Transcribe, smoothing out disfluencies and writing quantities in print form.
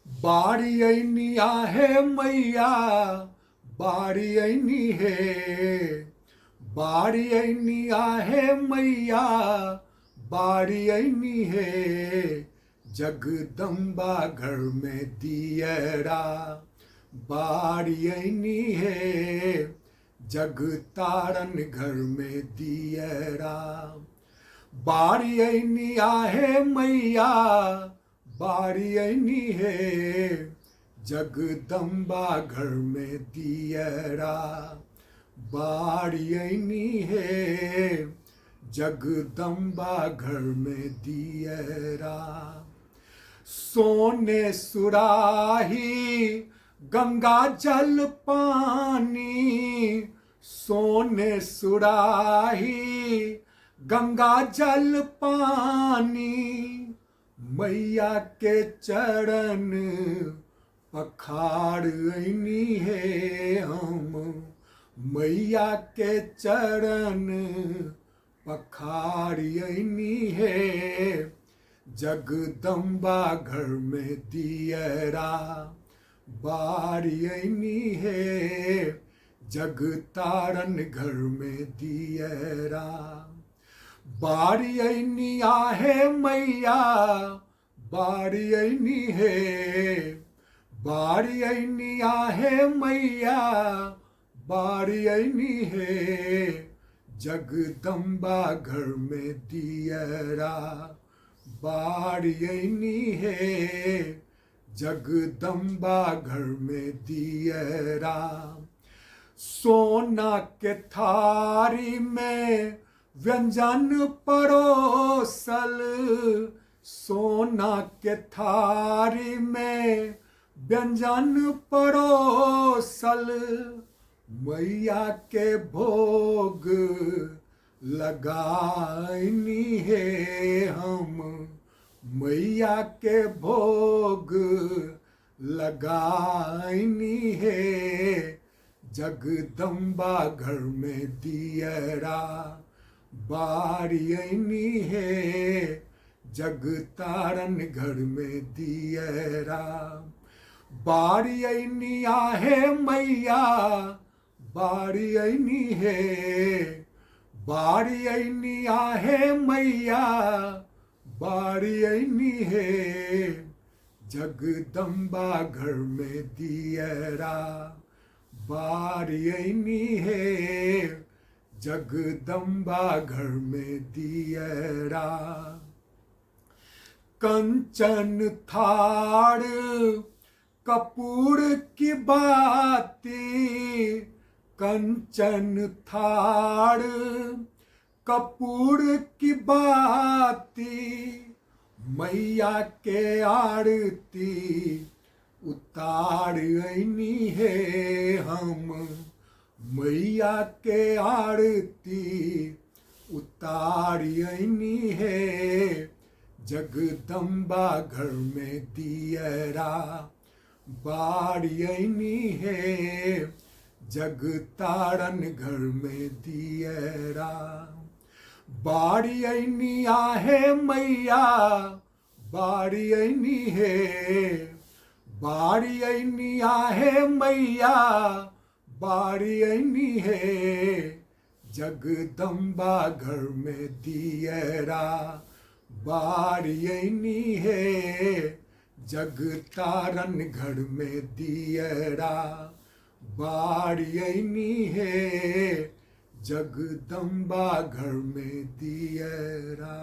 बारी ऐनी आहे मैया, बारी ऐनी है, बारी ऐनी आहे मैया, बारी ऐनी है। जगदम्बा घर में दियरा, बारी ऐनी है। जगतारन घर में दियरा, बारी ऐनी आहे मैया, बारी ऐनी है। जगदम्बा घर में दियरा, बारी ऐनी है। जगदम्बा घर में दियरा। सोने सुराही गंगा जल पानी, सोने सुराही गंगा जल पानी। मैया के चरण पखार ऐनी है हम, मैया के चरण पखार ऐनी है। जगदम्बा घर में दियरा, बारी ऐनी है। जगतारन घर में दियरा, बारी ऐनी आहे मैया, बारी ऐनी है। बारी ऐनी आहे मैया, बारी ऐनी है। जगदम्बा घर में दियरा, बारी ऐनी है। जगदम्बा घर में दियरा। सोना के थारी में व्यंजन परोसल, सोना के थारी में व्यंजन परोसल। मैया के भोग लगाईनी है हम, मैया के भोग लगाईनी है। जगदम्बा घर में दियरा, बारी ऐनी है। जगतारन घर में दियरा, बारी ऐनी आहे मैया, बारी ऐनी है। बारी ऐनी आहे मैया, बारी ऐनी है। जगदम्बा घर में दियरा, बारी ऐनी है। जगदम्बा घर में दियरा। कंचन थाड़ कपूर की बाती, कंचन थाड़ कपूर की बाती। मैया के आरती उतार ऐनी है हम, मैया के आरती उतार ऐनी है। जगदम्बा घर में दियरा, बारी ऐनी है। जगतारन घर में दियरा, बारी ऐनी आहे मैया, बारी ऐनी है। बारी ऐनी आहे मैया, बारी ऐनी है। जगदम्बा घर में दियरा, बारी ऐनी है। जगतारन घर में दियरा, बारी ऐनी है। जगदम्बा घर में दियरा।